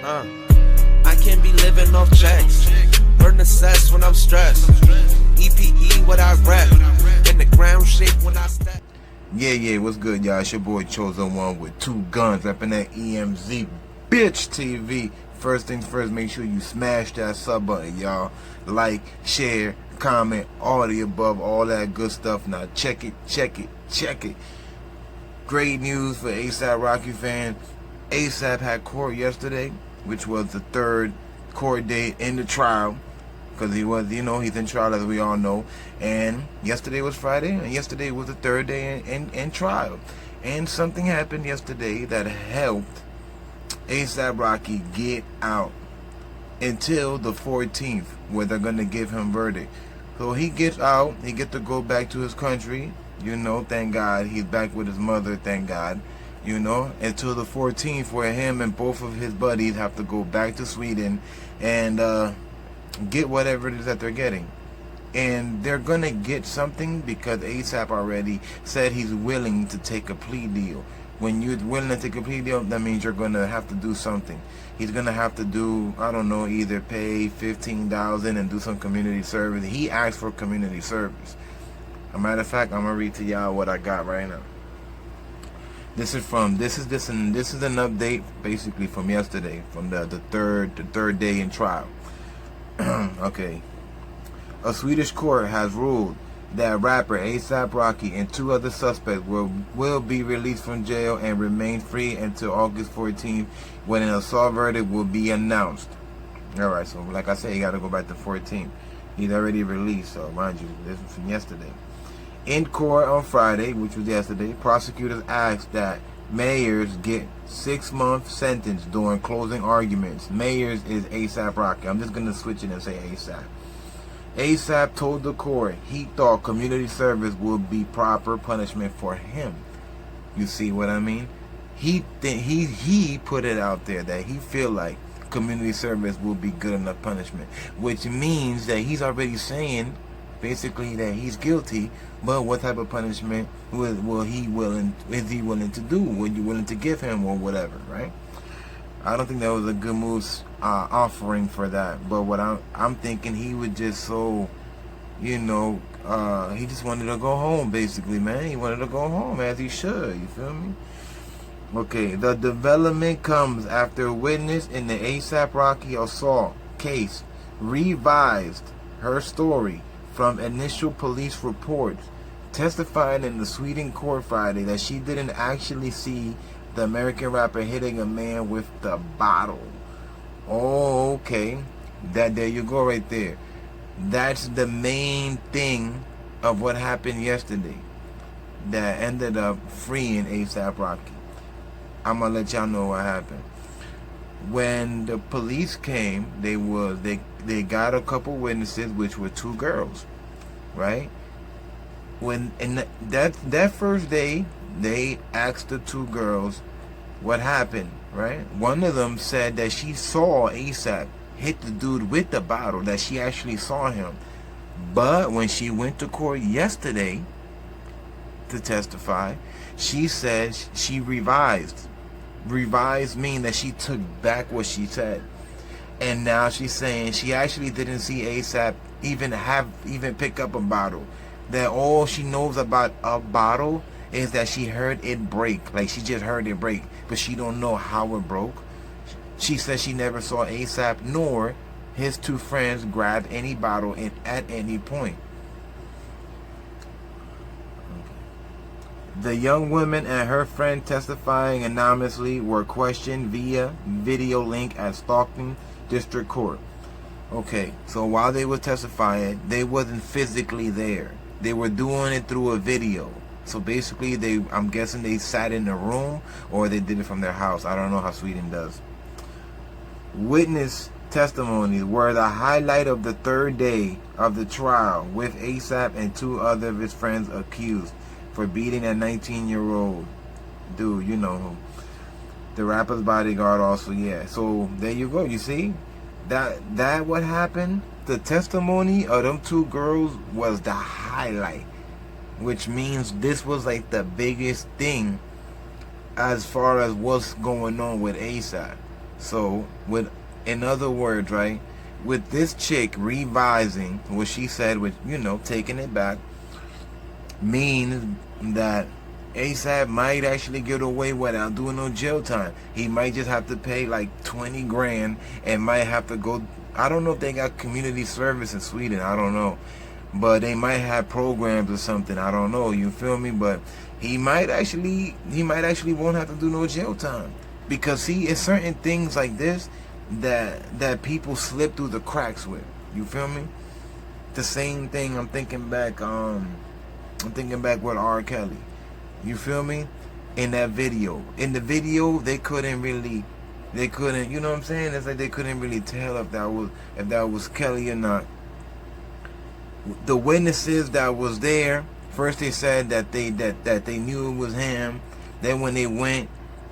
I can't be living off checks. Burn the cess when I'm stressed. EPE what I rep. In the ground shake when I step. Yeah, what's good, y'all? It's your boy Chosen One with 2 guns, repping that EmZ Bitch TV. First things first, make sure you smash that sub button, y'all. Like, share, comment, all the above, all that good stuff. Now check it. Great news for ASAP Rocky fans. ASAP had court yesterday, which was the 3rd court date in the trial. Because he was, he's in trial, as we all know. And yesterday was Friday, and yesterday was the 3rd day in trial. And something happened yesterday that helped ASAP Rocky get out until the 14th, where they're going to give him verdict. So he gets out, he gets to go back to his country, thank God. He's back with his mother, thank God. Until the 14th, where him and both of his buddies have to go back to Sweden and get whatever it is that they're getting. And they're gonna get something because ASAP already said he's willing to take a plea deal. When you're willing to take a plea deal, that means you're gonna have to do something. He's gonna have to do, I don't know, either pay $15,000 and do some community service. He asked for community service. As a matter of fact, I'm gonna read to y'all what I got right now. This is an update basically from yesterday, from the third day in trial. Okay. A Swedish court has ruled that rapper ASAP Rocky and 2 other suspects will be released from jail and remain free until August 14th, when an assault verdict will be announced. Alright, so like I said, you gotta go back to 14th. He's already released, so mind you, this was from yesterday. In court on Friday, which was yesterday, prosecutors asked that Mayers get 6-month sentence during closing arguments. Mayers is ASAP Rocky. I'm just going to switch it and say ASAP. ASAP told the court he thought community service would be proper punishment for him. You see what I mean? He put it out there that he feel like community service will be good enough punishment, which means that he's already saying basically that he's guilty. But what type of punishment is he willing to do? Were you willing to give him, or whatever, right? I don't think that was a good move offering for that. But what I'm thinking, he would just he just wanted to go home, basically, man. He wanted to go home, as he should. You feel me? Okay, the development comes after a witness in the ASAP Rocky assault case revised her story from initial police reports, testifying in the Sweden court Friday that she didn't actually see the American rapper hitting a man with the bottle. Oh, okay. There you go right there. That's the main thing of what happened yesterday that ended up freeing ASAP Rocky. I'm gonna let y'all know what happened. When the police came, they got a couple witnesses, which were 2 girls, right? In that first day, they asked the 2 girls what happened, right? One of them said that she saw ASAP hit the dude with the bottle, that she actually saw him. But when she went to court yesterday to testify, she said she revised. Revised mean that she took back what she said, and now she's saying she actually didn't see ASAP even pick up a bottle. That all she knows about a bottle is that she heard it break, like she just heard it break, but she don't know how it broke. She says she never saw ASAP nor his 2 friends grab any bottle at any point. The young woman and her friend testifying anonymously were questioned via video link at Stockton District Court. Okay, so while they were testifying, they wasn't physically there. They were doing it through a video. So basically, I'm guessing they sat in a room, or they did it from their house. I don't know how Sweden does. Witness testimonies were the highlight of the 3rd day of the trial, with ASAP and 2 other of his friends accused for beating a 19-year-old dude, you know who. The rapper's bodyguard also, yeah. So there you go. You see that what happened? The testimony of them 2 girls was the highlight, which means this was like the biggest thing as far as what's going on with ASAP. So, in other words, right, with this chick revising what she said, with, taking it back, means that ASAP might actually get away without doing no jail time. He might just have to pay like 20 grand and might have to go. I don't know if they got community service in Sweden. I don't know. But they might have programs or something. I don't know. You feel me? But he might actually won't have to do no jail time. Because see, it's certain things like this that people slip through the cracks with. You feel me? The same thing I'm thinking back with R. Kelly. You feel me? In that video. In the video, they couldn't, you know what I'm saying? It's like they couldn't really tell if that was Kelly or not. The witnesses that was there, first they said that they knew it was him. Then when they went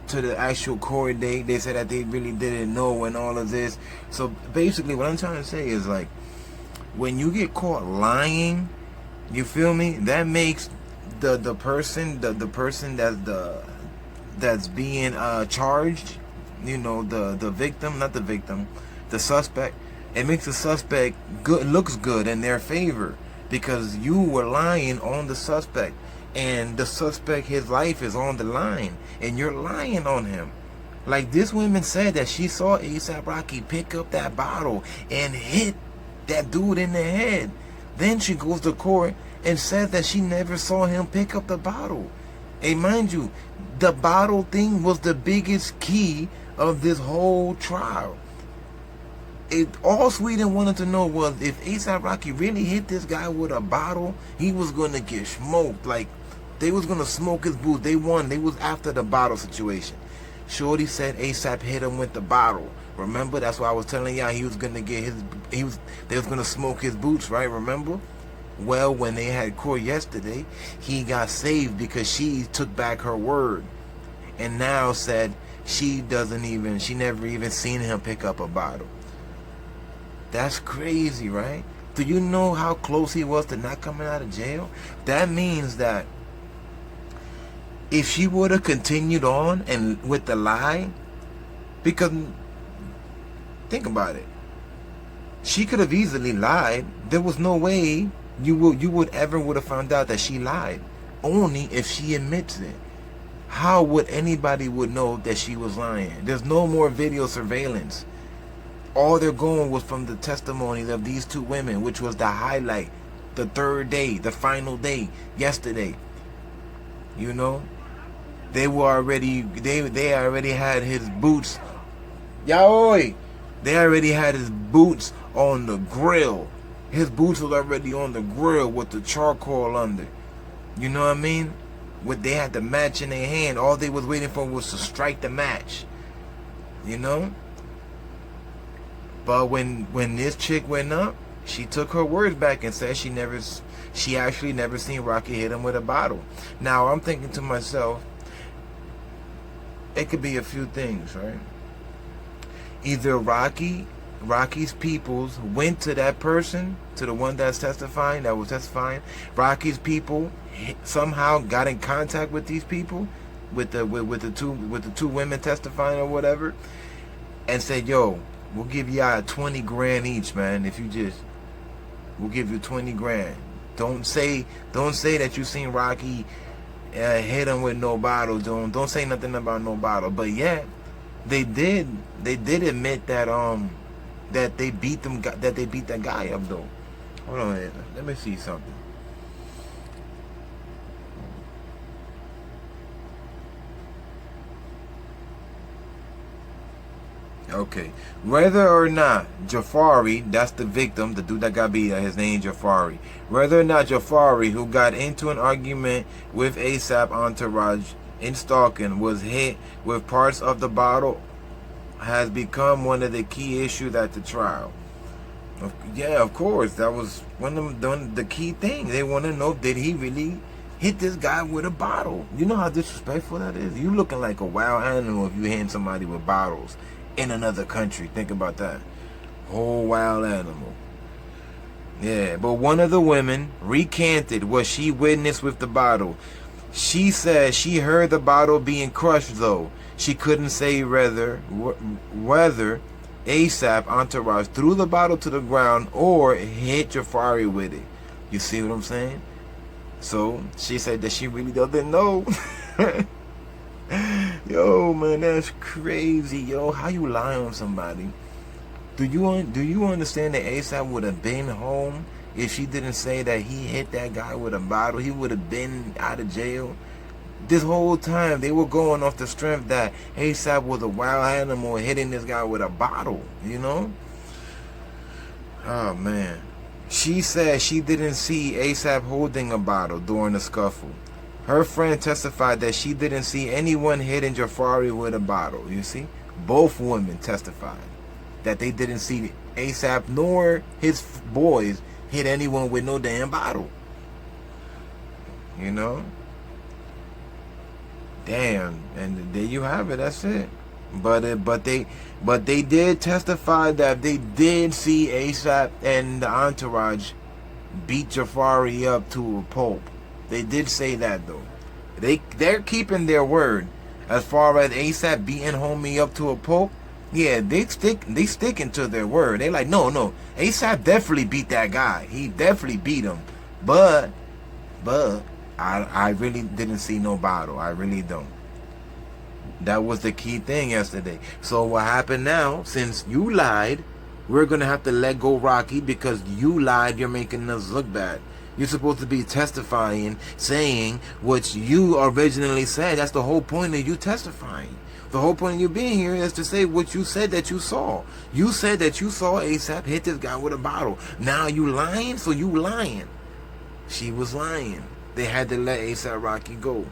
to the actual court date, they said that they really didn't know and all of this. So basically what I'm trying to say is, like, when you get caught lying, you feel me? That makes the person that's being charged, the victim, not the victim, the suspect. It makes the suspect looks good in their favor, because you were lying on the suspect, and the suspect, his life is on the line, and you're lying on him. Like this woman said that she saw A$AP Rocky pick up that bottle and hit that dude in the head. Then she goes to court and says that she never saw him pick up the bottle. And mind you, the bottle thing was the biggest key of this whole trial. All Sweden wanted to know was if A$AP Rocky really hit this guy with a bottle, he was going to get smoked. Like, they was going to smoke his boots. They won. They was after the bottle situation. Shorty said A$AP hit him with the bottle. Remember? That's why I was telling y'all he was going to get they was going to smoke his boots, right? Remember? Well, when they had court yesterday, he got saved because she took back her word and now said she never even seen him pick up a bottle. That's crazy, right? Do you know how close he was to not coming out of jail? That means that if she would have continued on and with the lie, because think about it, she could have easily lied. There was no way you would have found out that she lied. Only if she admits it. How would anybody would know that she was lying? There's no more video surveillance. All they're going was from the testimonies of these two women, which was the highlight, the third day, the final day, yesterday. You know, they already had his boots. Yaoi! They already had his boots on the grill. His boots was already on the grill with the charcoal under. You know what I mean? They had the match in their hand. All they was waiting for was to strike the match. You know? But when this chick went up, she took her words back and said she actually never seen Rocky hit him with a bottle. Now I'm thinking to myself, it could be a few things, right? Either Rocky's peoples went to that person, to the one that was testifying. Rocky's people somehow got in contact with these people, with the two women testifying or whatever, and said, "Yo, we'll give y'all 20 grand each, man. We'll give you 20 grand. Don't say that you seen Rocky hit him with no bottle. Don't say nothing about no bottle." But yeah, they did admit that that they beat that guy up though. Hold on, let me see something. Okay, whether or not Jafari, that's the victim, the dude that got beat, his name Jafari. Whether or not Jafari, who got into an argument with A$AP entourage in stalking, was hit with parts of the bottle, has become one of the key issues at the trial. Yeah, of course, that was one of the key things. They want to know, did he really hit this guy with a bottle? You know how disrespectful that is? You looking like a wild animal if you hitting somebody with bottles in another country. Think about that. Whole wild animal. Yeah, but one of the women recanted what she witnessed with the bottle. She said she heard the bottle being crushed, though she couldn't say whether ASAP entourage threw the bottle to the ground or hit Jafari with it. You see what I'm saying? So she said that she really doesn't know. Yo, man, that's crazy. Yo, how you lie on somebody? Do you understand that ASAP would have been home if she didn't say that he hit that guy with a bottle? He would have been out of jail. This whole time they were going off the strength that ASAP was a wild animal hitting this guy with a bottle, you know? Oh, man. She said she didn't see ASAP holding a bottle during the scuffle. Her friend testified that she didn't see anyone hitting Jafari with a bottle. You see? Both women testified that they didn't see ASAP nor his boys hit anyone with no damn bottle. You know? Damn. And there you have it. That's it. But they did testify that they did see ASAP and the entourage beat Jafari up to a pulp. They did say that, though. They're keeping their word as far as ASAP beating homie up to a pulp. Yeah, they sticking to their word. They like, no, ASAP definitely beat that guy. He definitely beat him. But I really didn't see no bottle. I really don't. That was the key thing yesterday. So what happened now, since you lied, we're going to have to let go Rocky because you lied. You're making us look bad. You're supposed to be testifying, saying what you originally said. That's the whole point of you testifying. The whole point of you being here is to say what you said that you saw. You said that you saw ASAP hit this guy with a bottle. Now you lying? So you lying. She was lying. They had to let ASAP Rocky go.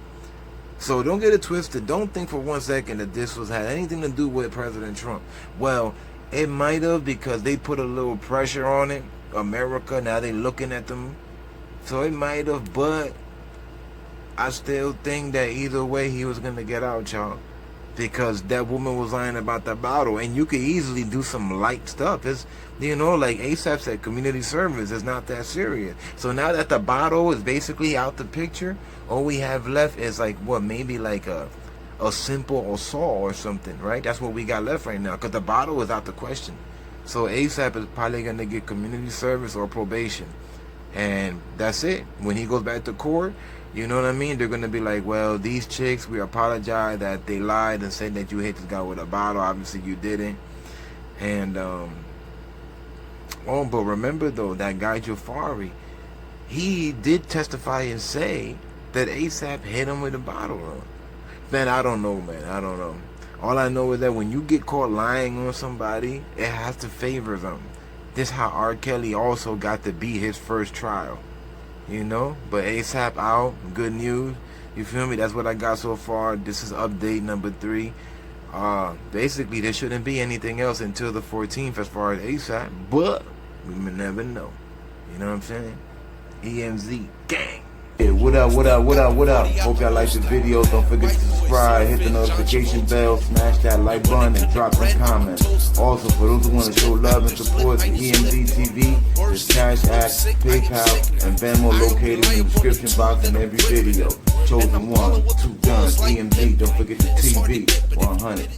So don't get it twisted. Don't think for 1 second that this had anything to do with President Trump. Well, it might have because they put a little pressure on it. America, now they looking at them. So it might have, but I still think that either way he was going to get out, y'all. Because that woman was lying about the bottle. And you could easily do some light stuff. It's, you know, like ASAP said, community service is not that serious. So now that the bottle is basically out the picture, all we have left is like, what, maybe like a simple assault or something, right? That's what we got left right now. Because the bottle is out the question. So ASAP is probably going to get community service or probation. And that's it. When he goes back to court, you know what I mean? They're going to be like, well, these chicks, we apologize that they lied and said that you hit this guy with a bottle. Obviously, you didn't. And, oh, but remember, though, that guy Jafari, he did testify and say that ASAP hit him with a bottle. Man, I don't know, man. I don't know. All I know is that when you get caught lying on somebody, it has to favor them. This how R. Kelly also got to beat his first trial. You know, but ASAP out, good news. You feel me? That's what I got so far. This is update number 3. Basically, there shouldn't be anything else until the 14th as far as ASAP, but we may never know. You know what I'm saying? EmZ gang. Yeah, what up? Hope y'all like the video. Don't forget to subscribe, hit the notification bell, smash that like button, and drop some comments. Also, for those who want to show love and support the EmZ TV, there's Cash App, PayPal, and Venmo located in the description box in every video. Chosen one, 2 guns, EmZ. Don't forget the TV 100.